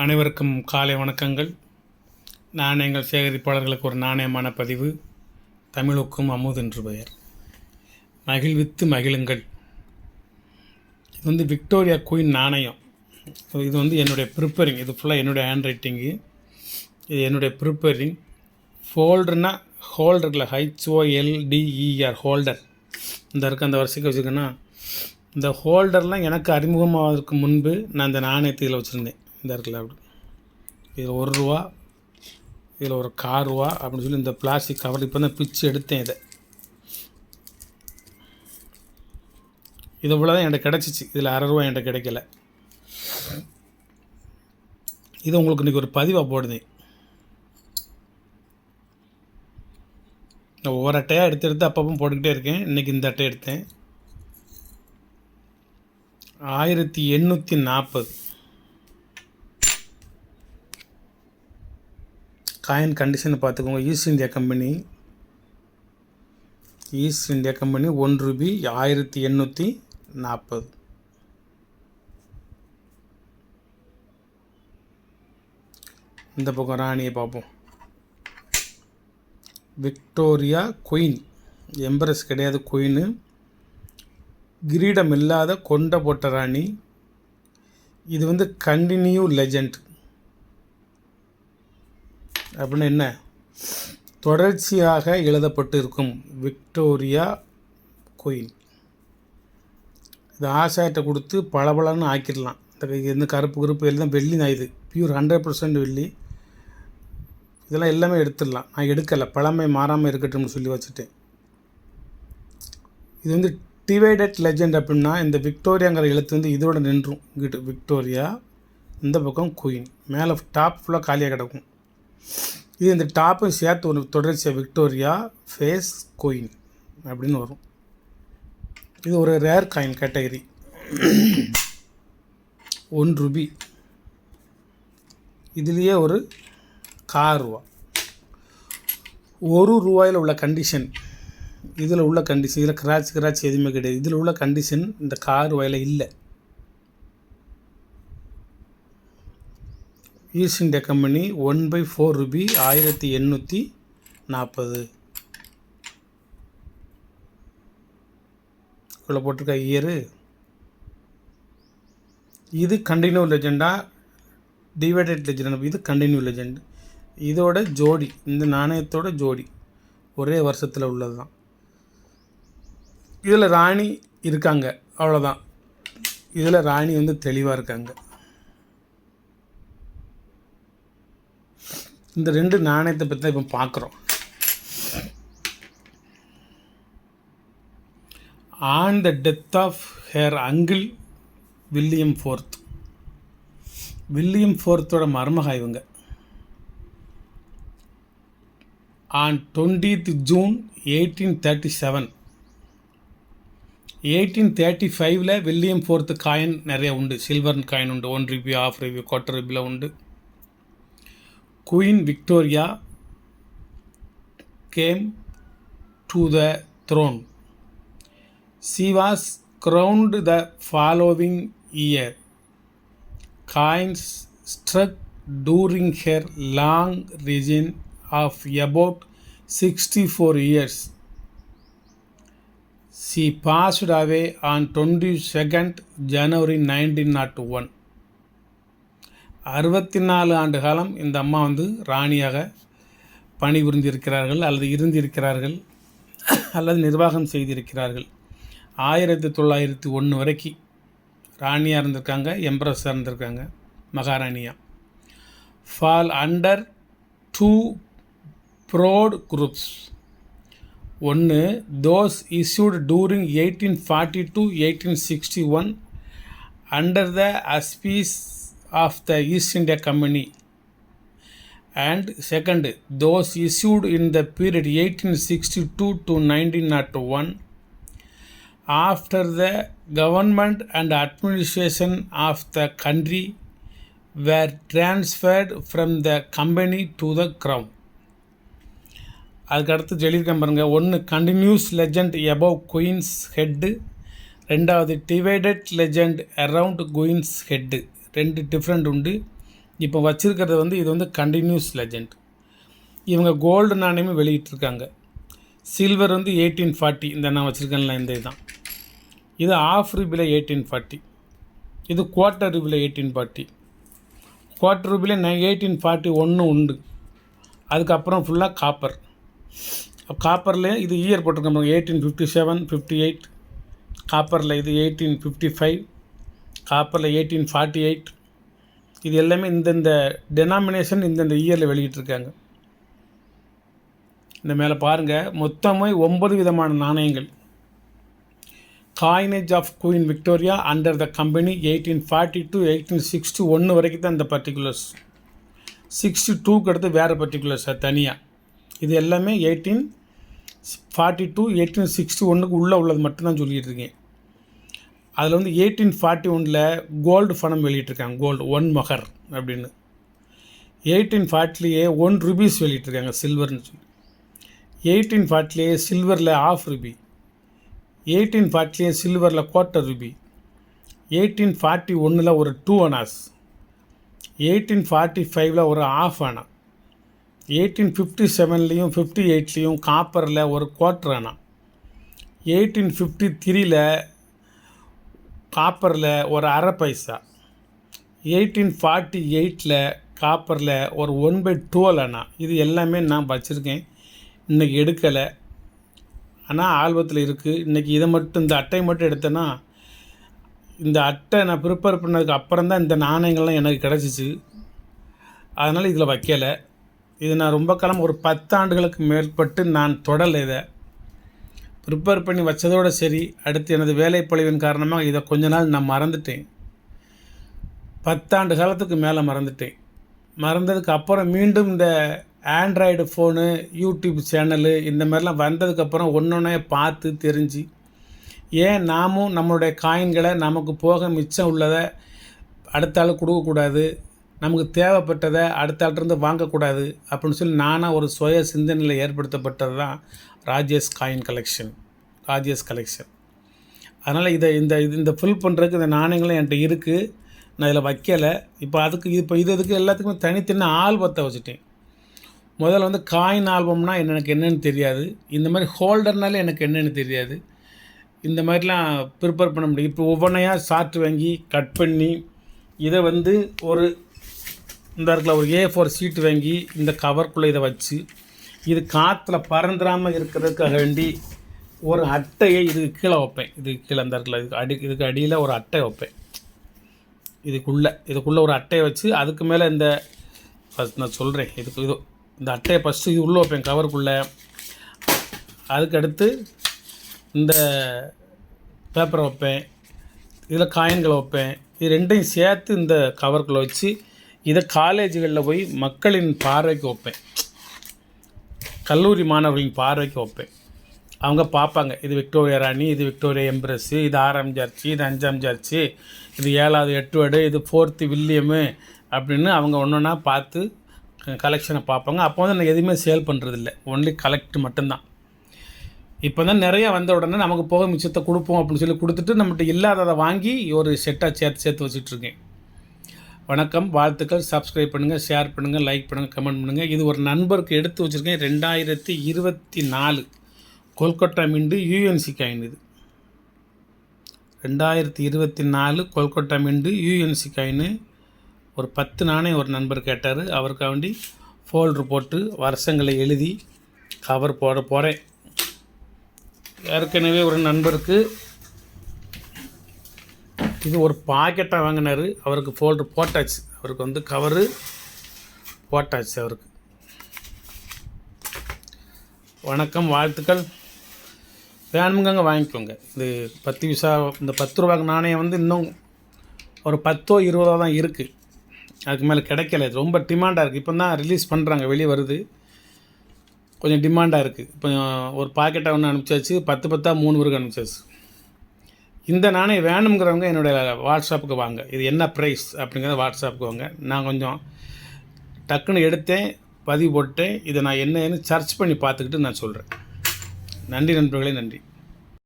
அனைவருக்கும் காலை வணக்கங்கள். நாணயங்கள் சேகரிப்பாளர்களுக்கு ஒரு நாணயமான பதிவு. தமிழுக்கும் அமுது என்று பெயர். மகிழ்வித்து மகிழுங்கள். இது விக்டோரியா குயின் நாணயம். இது என்னுடைய ப்ரிப்பரிங். இது ஃபுல்லாக என்னுடைய ஹேண்ட் ரைட்டிங்கு. இது என்னுடைய ப்ரிப்பரிங். ஃபோல்டர்னா ஹோல்டரில் HOLDER ஹோல்டர் இந்த இருக்க அந்த வரிசைக்கு வச்சுக்கோன்னா, இந்த ஹோல்டர்லாம் எனக்கு அறிமுகமாவதற்கு முன்பு நான் இந்த நாணயத்தை இதில் வச்சுருந்தேன். இந்த இருக்குல்ல அப்படி, இதில் ₹1, இதில் ஒரு ₹1 அப்படின்னு சொல்லி இந்த பிளாஸ்டிக் கவர் இப்போ தான் பிச்சு எடுத்தேன். இது இவ்வளோ தான் என்கிட்ட கிடச்சிச்சு. இதில் ₹6 என்கிட்ட கிடைக்கல. இது உங்களுக்கு இன்றைக்கி ஒரு பதிவாக போடுதேன். நான் ஒவ்வொரு அட்டையாக எடுத்து அப்பப்போ போட்டுக்கிட்டே இருக்கேன். இன்றைக்கி இந்த அட்டை எடுத்தேன். 1840 காயின் கண்டிஷனை பார்த்துக்கோங்க. East India company ₹1 1840. இந்த பக்கம் ராணியை பார்ப்போம். விக்டோரியா குயின், எம்பரஸ் கிடையாது, குயின். கிரீடம் இல்லாத கொண்ட போட்ட ராணி. இது கண்டினியூ லெஜண்ட் அப்படின்னு என்ன, தொடர்ச்சியாக எழுதப்பட்டு இருக்கும் விக்டோரியா குயின். இது ஆசாயிட்ட கொடுத்து பளபளன்னு ஆக்கிடலாம். இந்த கருப்பு எல்லாம் வெள்ளி தான். இது பியூர் 100% வெள்ளி. இதெல்லாம் எல்லாமே எடுத்துடலாம். நான் எடுக்கலை, பழமை மாறாமல் இருக்கட்டும்னு சொல்லி வச்சுட்டேன். இது டிவைடட் லெஜண்ட் அப்படின்னா இந்த விக்டோரியாங்கிற எழுத்து இதோட நின்றும். இங்கிட்டு விக்டோரியா, இந்த பக்கம் குயின். மேலே டாப் ஃபுல்லாக காலியாக கிடக்கும். இது இந்த டாப்பும் சேர்த்து ஒரு தொடர்ச்சியாக விக்டோரியா ஃபேஸ் குயின் அப்படின்னு வரும். இது ஒரு ரேர் காயின் கேட்டகரி. ₹1. இதுலேயே ஒரு ₹1. ₹1 உள்ள கண்டிஷன், இதில் உள்ள கண்டிஷன், இதில் கிராச் எதுவுமே கிடையாது. இதில் உள்ள கண்டிஷன் இந்த ₹1 இல்லை. East India company 1/4 1840. இவ்வளோ போட்டிருக்க இயரு. இது கண்டினியூ லெஜெண்டா, டிவைடட் லெஜெண்ட். இது கண்டினியூ லெஜெண்ட். இதோட ஜோடி, இந்த நாணயத்தோட ஜோடி ஒரே வருஷத்தில் உள்ளது தான். இதில் ராணி இருக்காங்க, அவ்வளோதான். இதில் ராணி தெளிவாக இருக்காங்க. இந்த 2 நாணயத்தை பற்றி தான் இப்போ பார்க்குறோம். On the death of her uncle William IV. William IV மருமகா இவங்க. On 20th June 1837. 1835 William IV coin நிறைய உண்டு. சில்வர் காயின் உண்டு. ₹1, ₹1/2, ₹1/4 உண்டு. Queen Victoria came to the throne. She was crowned the following year. Coins struck during her long reign of about 64 years. She passed away on 22nd January 1901. 64 ஆண்டு காலம் இந்த அம்மா ராணியாக பணிபுரிந்திருக்கிறார்கள், அல்லது இருந்திருக்கிறார்கள், அல்லது நிர்வாகம் செய்திருக்கிறார்கள். 1901 வரைக்கும் ராணியாக இருந்திருக்காங்க, எம்ப்ரஸாக இருந்திருக்காங்க, மகாராணியாக. Fall under 2 broad groups. ஒன்று, those issued during 1840 to 1861 under the auspices of the East India Company, and second, those issued in the period 1862 to 1901 after the government and administration of the country were transferred from the company to the crown. அதுக்கடுத்து சொல்லியிருக்கேன் பாருங்கள். 1 continuous legend above queen's head, 2வது divided legend around queen's head. 2 different உண்டு. இப்போ வச்சுருக்கிறது வந்து இது வந்து கண்டினியூஸ் லெஜெண்ட். இவங்க கோல்டு நாணயமும் வெளியிட்டிருக்காங்க. சில்வர் வந்து 1840, இந்த நான் வச்சுருக்கேன்ல இந்த இதுதான். இது ஆஃப் ரூபியில் 1840, இது குவார்ட்டர் ரூபியில் 1840. குவார்ட்டர் ரூபியில் 1841 உண்டு. அதுக்கப்புறம் ஃபுல்லாக காப்பர். காப்பரில் இது இயர் போட்டிருக்கோம் 1857, 58. காப்பரில் இது 1855, காப்பரில் 1848. இது எல்லாமே இந்தந்த டெனாமினேஷன் இந்தந்த இயரில் வெளியிட்டிருக்காங்க. இந்த மேலே பாருங்கள், மொத்தமே 9 விதமான நாணயங்கள். Coinage of queen Victoria under the company 1840 to 1861 வரைக்கும் தான் இந்த பர்டிகுலர்ஸ். 62க்கு அடுத்து வேறு பர்டிகுலர்ஸ் தனியாக. இது எல்லாமே 1840 to 1861க்கு உள்ளது மட்டும்தான் சொல்லிகிட்டு இருக்கேன். அதில் வந்து 1841 கோல்டு பணம் வெளியிட்டிருக்காங்க. கோல்டு 1 மொஹர் அப்படின்னு. 1840 1 ருபீஸ் வெளியிட்டிருக்காங்க சில்வர்னு சொல்லி. 1840 சில்வரில் ஆஃப் ருபி. 1840 சில்வரில் குவார்ட்டர் ருபி. 1841 ஒரு 2 அனாஸ். 1845 ஒரு ஆஃப் அனா. 1857 58 காப்பரில் ஒரு குவார்ட்டர் அனா. 1853 காப்பரில் ஒரு அரை பைசா. 1848 காப்பரில் ஒரு 1/12 அணா. இது எல்லாமே நான் வச்சுருக்கேன், இன்றைக்கி எடுக்கலை, ஆனால் ஆல்பத்தில் இருக்குது. இன்றைக்கி இதை மட்டும், இந்த அட்டை மட்டும் எடுத்தேன்னா, இந்த அட்டை நான் ப்ரிப்பேர் பண்ணதுக்கு அப்புறம் தான் இந்த நாணயங்கள்லாம் எனக்கு கிடச்சிச்சு. அதனால் இதில் வைக்கலை. இது நான் ரொம்ப காலம், ஒரு 10 ஆண்டுகளுக்கு மேற்பட்டு நான் தொடலை. இதை ப்ரிப்பேர் பண்ணி வச்சதோடு சரி. அடுத்து எனது வேலைப்பழிவின் காரணமாக இதை கொஞ்ச நாள் நான் மறந்துட்டேன். 10 ஆண்டு காலத்துக்கு மேலே மறந்துட்டேன். மறந்ததுக்கு அப்புறம் மீண்டும் இந்த ஆண்ட்ராய்டு ஃபோனு, யூடியூப் சேனலு இந்த மாதிரிலாம் வந்ததுக்கப்புறம் ஒன்றொன்னே பார்த்து தெரிஞ்சு, ஏன் நாமும் நம்மளுடைய காயின்களை நமக்கு போக மிச்சம் உள்ளதை அடுத்த ஆள் கொடுக்கக்கூடாது, நமக்கு தேவைப்பட்டதை அடுத்த ஆள்கிட்டருந்து வாங்கக்கூடாது அப்படின்னு சொல்லி நானாக ஒரு சுய சிந்தனையில் ஏற்படுத்தப்பட்டது தான் Rajesh coin collection, Rajesh collection. அதனால் இந்த ஃபில் பண்ணுறதுக்கு இந்த நாணயங்களும் என்கிட்ட இருக்குது. நான் இதில் வைக்கலை. இப்போ இதுக்கு எல்லாத்துக்குமே தனித்தனி ஆல்பத்தை வச்சுட்டேன். முதல்ல வந்து காயின் ஆல்பம்னா எனக்கு என்னென்னு தெரியாது. இந்த மாதிரி ஹோல்டர்னாலே எனக்கு என்னென்னு தெரியாது. இந்த மாதிரிலாம் ப்ரிப்பேர் பண்ண முடியும். இப்போ ஒவ்வொன்றையாக சார்ட் வாங்கி கட் பண்ணி இதை வந்து இந்த இடத்துல ஒரு A4 சீட்டு வாங்கி இந்த கவருக்குள்ளே இதை வச்சு, இது காற்றுல பறந்துடாமல் இருக்கிறதுக்காக வேண்டி ஒரு அட்டையை இதுக்கு கீழே வைப்பேன். இதுக்கு கீழே இந்த இடத்துல இதுக்கு அடியில் ஒரு அட்டை வைப்பேன். இதுக்குள்ளே ஒரு அட்டையை வச்சு அதுக்கு மேலே இந்த ஃபஸ்ட் நான் சொல்கிறேன், இந்த அட்டையை ஃபஸ்ட்டு இது உள்ளே வைப்பேன் கவருக்குள்ளே. அதுக்கடுத்து இந்த பேப்பரை வைப்பேன், இதில் காயின்களை வைப்பேன். இது ரெண்டையும் சேர்த்து இந்த கவருக்குள்ளே வச்சு இதை காலேஜுகளில் போய் மக்களின் பார்வைக்கு வைப்பேன், கல்லூரி மாணவர்களின் பார்வைக்கு வைப்பேன். அவங்க பார்ப்பாங்க, இது விக்டோரியா ராணி, இது விக்டோரியா எம்ப்ரஸ்ஸு, இது 6ஆம் ஜார்ஜி, இது 5ஆம் ஜார்ஜி, இது 7வது எட்வர்டு, இது 4th வில்லியமு அப்படின்னு அவங்க ஒன்றா பார்த்து கலெக்ஷனை பார்ப்பாங்க. அப்போ வந்து நான் எதுவுமே சேல் பண்ணுறதில்ல, ஒன்லி கலெக்ட் மட்டும்தான். இப்போ தான் நிறையா வந்த உடனே நமக்கு போக மிச்சத்தை கொடுப்போம் அப்படின்னு சொல்லி கொடுத்துட்டு நம்மகிட்ட இல்லாததை வாங்கி ஒரு செட்டாக சேர்த்து வச்சுட்ருக்கேன். வணக்கம், வாழ்த்துக்கள். சப்ஸ்கிரைப் பண்ணுங்கள், ஷேர் பண்ணுங்கள், லைக் பண்ணுங்கள், கமெண்ட் பண்ணுங்கள். இது ஒரு நண்பருக்கு எடுத்து வச்சுருக்கேன். 2024 கொல்கட்டா மிண்டு யூஎன்சி காயின். இது 2024 கொல்கட்டா மிண்டு யூஎன்சி காயின். ஒரு 10 நாணயம் ஒரு நண்பர் கேட்டார். அவருக்காக வேண்டி ஃபோல்டர் போட்டு வருஷங்களை எழுதி கவர் போகிறேன். ஏற்கனவே ஒரு நண்பருக்கு இது ஒரு பாக்கெட்டாக வாங்கினார். அவருக்கு ஃபோல்டர் போட்டாச்சு, அவருக்கு வந்து கவரு போட்டாச்சு அவருக்கு. வணக்கம், வாழ்த்துக்கள். வேணுங்க வாங்கிக்கோங்க. இது 10 பைசா, இந்த 10 ரூபாய்க்கு நாணயம் வந்து இன்னும் ஒரு 10 20 தான் இருக்குது. அதுக்கு மேலே கிடைக்கல. இது ரொம்ப டிமாண்டாக இருக்குது. இப்போ தான் ரிலீஸ் பண்ணுறாங்க, வெளியே வருது. கொஞ்சம் டிமாண்டாக இருக்குது. இப்போ ஒரு பாக்கெட்டாக ஒன்று அனுப்பிச்சாச்சு, 10 3 பேருக்கு அனுப்பிச்சாச்சு. இந்த நாணயம் வேணுங்கிறவங்க என்னுடைய வாட்ஸ்அப்புக்கு வாங்க. இது என்ன ப்ரைஸ் அப்படிங்கிறத வாட்ஸ்அப்புக்கு வாங்க. நான் கொஞ்சம் டக்குன்னு எடுத்தேன், பதிவு போட்டேன். இதை நான் என்னன்னு சர்ச் பண்ணி பார்த்துக்கிட்டு நான் சொல்கிறேன். நன்றி நண்பர்களே, நன்றி.